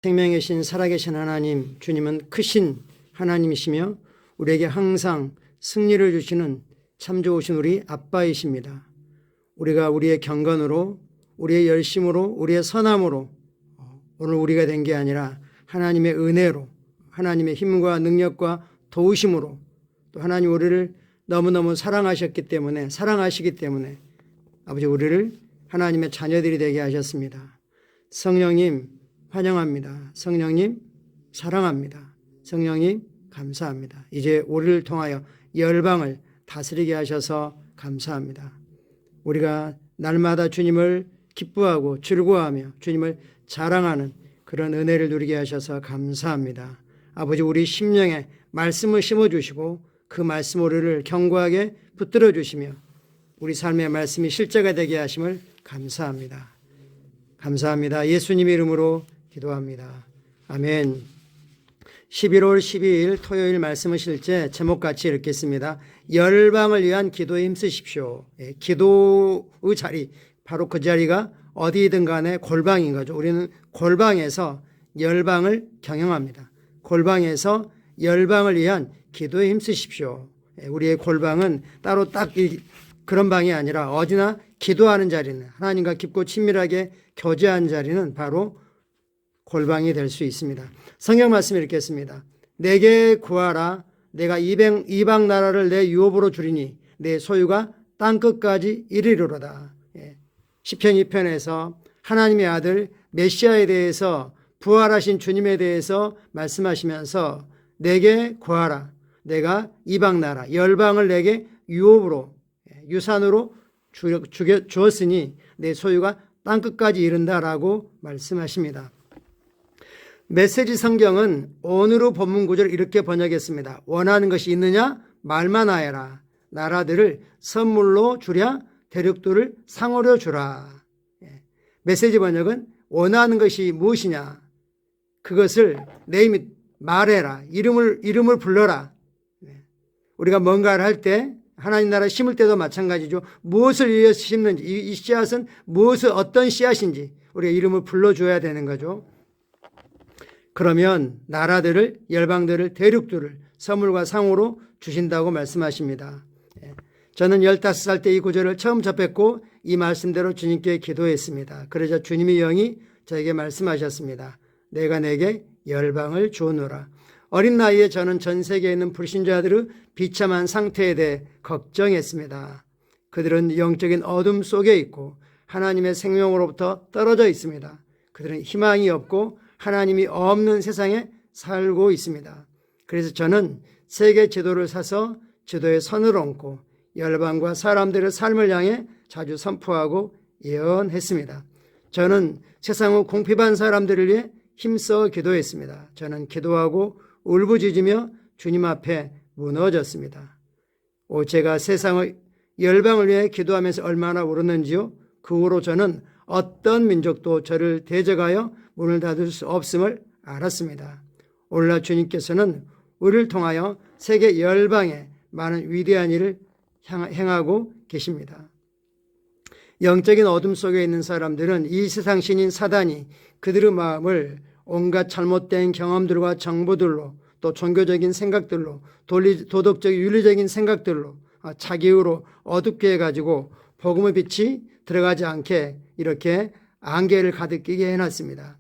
생명의 신 살아계신 하나님, 주님은 크신 하나님이시며 우리에게 항상 승리를 주시는 참 좋으신 우리 아빠이십니다. 우리가 우리의 경건으로, 우리의 열심으로, 우리의 선함으로 오늘 우리가 된 게 아니라 하나님의 은혜로, 하나님의 힘과 능력과 도우심으로, 또 하나님 우리를 너무너무 사랑하시기 때문에 아버지 우리를 하나님의 자녀들이 되게 하셨습니다. 성령님 환영합니다. 성령님 사랑합니다. 성령님 감사합니다. 이제 우리를 통하여 열방을 다스리게 하셔서 감사합니다. 우리가 날마다 주님을 기뻐하고 즐거워하며 주님을 자랑하는 그런 은혜를 누리게 하셔서 감사합니다. 아버지 우리 심령에 말씀을 심어주시고 그 말씀 우리를 견고하게 붙들어 주시며 우리 삶의 말씀이 실제가 되게 하심을 감사합니다. 감사합니다. 예수님의 이름으로 기도합니다. 아멘. 11월 12일 토요일 말씀을 실제 제목같이 읽겠습니다. 열방을 위한 기도에 힘쓰십시오. 기도의 자리, 바로 그 자리가 어디든 간에 골방인 거죠. 우리는 골방에서 열방을 경영합니다. 골방에서 열방을 위한 기도에 힘쓰십시오. 우리의 골방은 따로 딱 그런 방이 아니라 어디나 기도하는 자리는, 하나님과 깊고 친밀하게 교제하는 자리는 바로 골방이 될 수 있습니다. 성경 말씀 읽겠습니다. 내게 구하라. 내가 이방 나라를 내 유업으로 주리니 내 소유가 땅끝까지 이르리로다. 시편 2편에서 하나님의 아들 메시아에 대해서, 부활하신 주님에 대해서 말씀하시면서 내게 구하라. 내가 이방 나라, 열방을 내게 유업으로, 유산으로 주었으니 내 소유가 땅끝까지 이른다라고 말씀하십니다. 메시지 성경은 오늘의 본문 구절을 이렇게 번역했습니다. 원하는 것이 있느냐? 말만 하여라. 나라들을 선물로 주랴, 대륙들을 상으로 주라. 메시지 번역은 원하는 것이 무엇이냐? 그것을 내 입에 말해라. 이름을 불러라. 우리가 뭔가를 할 때, 하나님 나라 심을 때도 마찬가지죠. 무엇을 위해서 심는지, 이 씨앗은 어떤 씨앗인지 우리가 이름을 불러줘야 되는 거죠. 그러면 나라들을, 열방들을, 대륙들을 선물과 상으로 주신다고 말씀하십니다. 저는 15살 때 이 구절을 처음 접했고 이 말씀대로 주님께 기도했습니다. 그러자 주님의 영이 저에게 말씀하셨습니다. 내가 내게 열방을 주노라. 어린 나이에 저는 전 세계에 있는 불신자들의 비참한 상태에 대해 걱정했습니다. 그들은 영적인 어둠 속에 있고 하나님의 생명으로부터 떨어져 있습니다. 그들은 희망이 없고 하나님이 없는 세상에 살고 있습니다. 그래서 저는 세계 지도를 사서 지도에 선을 얹고 열방과 사람들의 삶을 향해 자주 선포하고 예언했습니다. 저는 세상의 궁핍한 사람들을 위해 힘써 기도했습니다. 저는 기도하고 울부짖으며 주님 앞에 무너졌습니다. 제가 세상의 열방을 위해 기도하면서 얼마나 울었는지요. 그 후로 저는 어떤 민족도 저를 대적하여 문을 닫을 수 없음을 알았습니다. 오늘날 주님께서는 우리를 통하여 세계 열방에 많은 위대한 일을 행하고 계십니다. 영적인 어둠 속에 있는 사람들은 이 세상 신인 사단이 그들의 마음을 온갖 잘못된 경험들과 정보들로, 또 종교적인 생각들로, 도덕적 윤리적인 생각들로 자기의로 어둡게 해가지고 복음의 빛이 들어가지 않게 이렇게 안개를 가득 끼게 해놨습니다.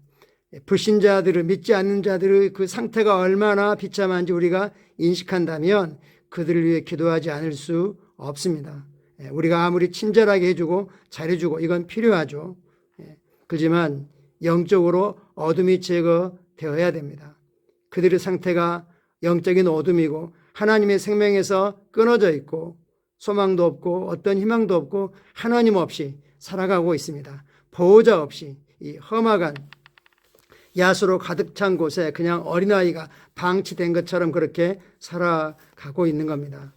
불신자들을, 믿지 않는 자들의 그 상태가 얼마나 비참한지 우리가 인식한다면 그들을 위해 기도하지 않을 수 없습니다. 우리가 아무리 친절하게 해주고 잘해주고 이건 필요하죠. 그렇지만 영적으로 어둠이 제거되어야 됩니다. 그들의 상태가 영적인 어둠이고 하나님의 생명에서 끊어져 있고 소망도 없고 어떤 희망도 없고 하나님 없이 살아가고 있습니다. 보호자 없이 이 험악한 야수로 가득 찬 곳에 그냥 어린아이가 방치된 것처럼 그렇게 살아가고 있는 겁니다.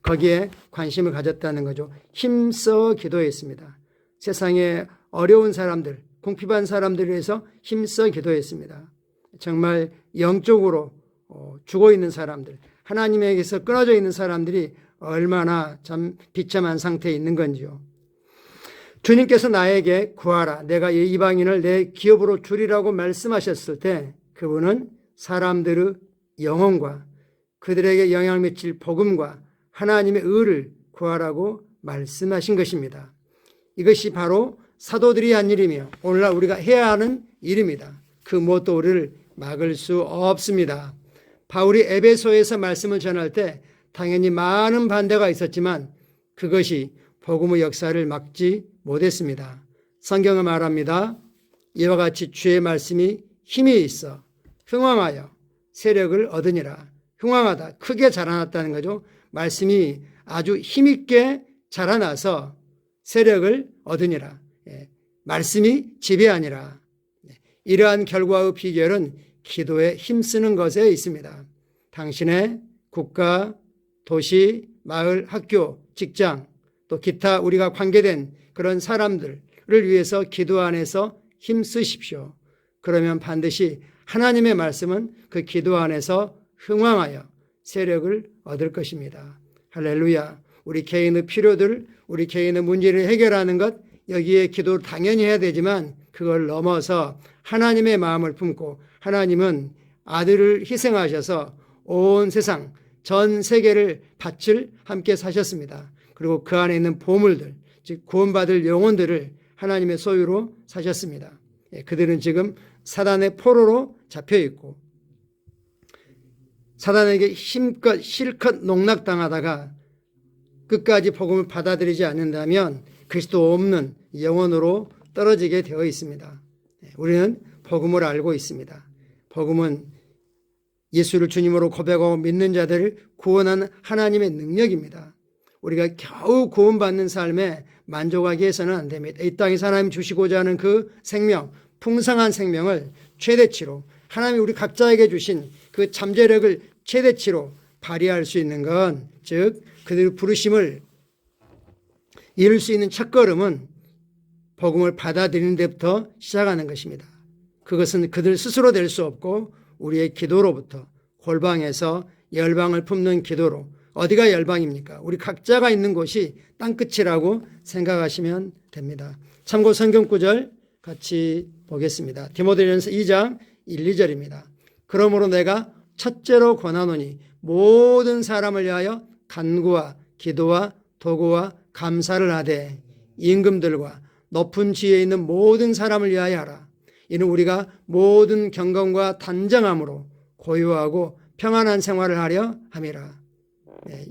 거기에 관심을 가졌다는 거죠. 힘써 기도했습니다. 세상에 어려운 사람들, 궁핍한 사람들을 위해서 힘써 기도했습니다. 정말 영적으로 죽어 있는 사람들, 하나님에게서 끊어져 있는 사람들이 얼마나 참 비참한 상태에 있는 건지요. 주님께서 나에게 구하라, 내가 이 이방인을 내 기업으로 주리라고 말씀하셨을 때 그분은 사람들의 영혼과 그들에게 영향을 미칠 복음과 하나님의 의를 구하라고 말씀하신 것입니다. 이것이 바로 사도들이 한 일이며 오늘날 우리가 해야 하는 일입니다. 그 무엇도 우리를 막을 수 없습니다. 바울이 에베소에서 말씀을 전할 때 당연히 많은 반대가 있었지만 그것이 복음의 역사를 막지 못했습니다. 성경은 말합니다. 이와 같이 주의 말씀이 힘이 있어 흥왕하여 세력을 얻으니라. 흥왕하다, 크게 자라났다는 거죠. 말씀이 아주 힘있게 자라나서 세력을 얻으니라. 말씀이 지배하니라. 이러한 결과의 비결은 기도에 힘쓰는 것에 있습니다. 당신의 국가, 도시, 마을, 학교, 직장, 또 기타 우리가 관계된 그런 사람들을 위해서 기도 안에서 힘쓰십시오. 그러면 반드시 하나님의 말씀은 그 기도 안에서 흥왕하여 세력을 얻을 것입니다. 할렐루야. 우리 개인의 필요들, 우리 개인의 문제를 해결하는 것, 여기에 기도를 당연히 해야 되지만 그걸 넘어서 하나님의 마음을 품고 하나님은 아들을 희생하셔서 온 세상, 전 세계를 밭을 함께 사셨습니다. 그리고 그 안에 있는 보물들, 즉 구원받을 영혼들을 하나님의 소유로 사셨습니다. 그들은 지금 사단의 포로로 잡혀 있고 사단에게 힘껏 실컷 농락당하다가 끝까지 복음을 받아들이지 않는다면 그리스도 없는 영혼으로 떨어지게 되어 있습니다. 우리는 복음을 알고 있습니다. 복음은 예수를 주님으로 고백하고 믿는 자들을 구원하는 하나님의 능력입니다. 우리가 겨우 구원받는 삶에 만족하게 해서는 안 됩니다. 이 땅에서 하나님 주시고자 하는 그 생명, 풍성한 생명을 최대치로 하나님이 우리 각자에게 주신 그 잠재력을 최대치로 발휘할 수 있는 건, 즉 그들의 부르심을 이룰 수 있는 첫걸음은 복음을 받아들이는 데부터 시작하는 것입니다. 그것은 그들 스스로 될 수 없고 우리의 기도로부터, 골방에서 열방을 품는 기도로. 어디가 열방입니까? 우리 각자가 있는 곳이 땅끝이라고 생각하시면 됩니다. 참고 성경 구절 같이 보겠습니다. 디모데전서 2장 1, 2절입니다. 그러므로 내가 첫째로 권하노니 모든 사람을 위하여 간구와 기도와 도구와 감사를 하되 임금들과 높은 지혜에 있는 모든 사람을 위하여 하라. 이는 우리가 모든 경건과 단정함으로 고요하고 평안한 생활을 하려 함이라.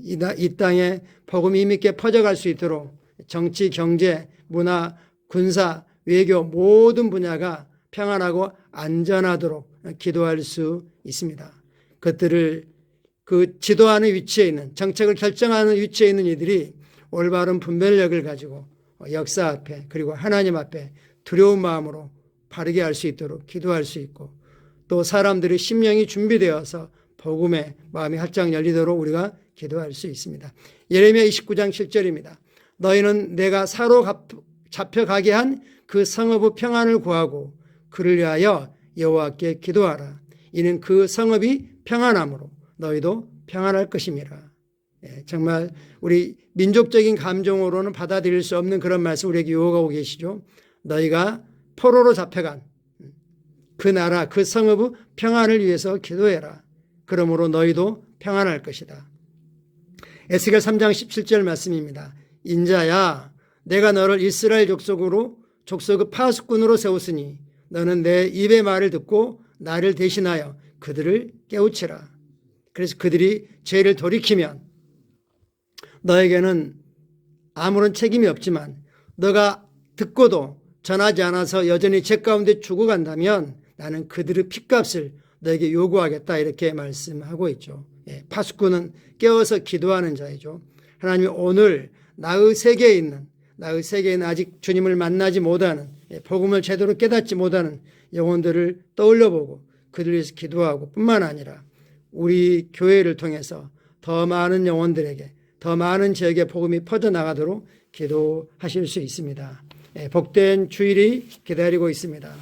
이 땅에 복음이 힘있게 퍼져갈 수 있도록 정치, 경제, 문화, 군사, 외교 모든 분야가 평안하고 안전하도록 기도할 수 있습니다. 그것들을 그 지도하는 위치에 있는, 정책을 결정하는 위치에 있는 이들이 올바른 분별력을 가지고 역사 앞에 그리고 하나님 앞에 두려운 마음으로 바르게 할 수 있도록 기도할 수 있고, 또 사람들의 심령이 준비되어서 복음의 마음이 활짝 열리도록 우리가 기도할 수 있습니다. 예레미야 29장 7절입니다. 너희는 내가 사로 잡혀가게 한 그 성읍의 평안을 구하고 그를 위하여 여호와께 기도하라. 이는 그 성읍이 평안함으로 너희도 평안할 것임이라. 정말 우리 민족적인 감정으로는 받아들일 수 없는 그런 말씀 우리에게 요구하고 계시죠. 너희가 포로로 잡혀간 그 나라, 그 성읍의 평안을 위해서 기도해라. 그러므로 너희도 평안할 것이다. 에스겔 3장 17절 말씀입니다. 인자야, 내가 너를 이스라엘 족속의 파수꾼으로 세웠으니 너는 내 입의 말을 듣고 나를 대신하여 그들을 깨우치라. 그래서 그들이 죄를 돌이키면 너에게는 아무런 책임이 없지만 너가 듣고도 전하지 않아서 여전히 죄 가운데 죽어간다면 나는 그들의 핏값을 너에게 요구하겠다, 이렇게 말씀하고 있죠. 파수꾼은 깨어서 기도하는 자이죠. 하나님이 오늘 나의 세계에 있는 아직 주님을 만나지 못하는, 복음을 제대로 깨닫지 못하는 영혼들을 떠올려보고 그들 위해서 기도하고 뿐만 아니라 우리 교회를 통해서 더 많은 영혼들에게, 더 많은 지역에 복음이 퍼져나가도록 기도하실 수 있습니다. 복된 주일이 기다리고 있습니다.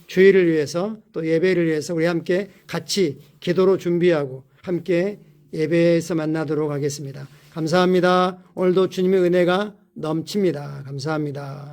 주일을 위해서 또 예배를 위해서 우리 함께 같이 기도로 준비하고 함께 예배에서 만나도록 하겠습니다. 감사합니다. 오늘도 주님의 은혜가 넘칩니다. 감사합니다.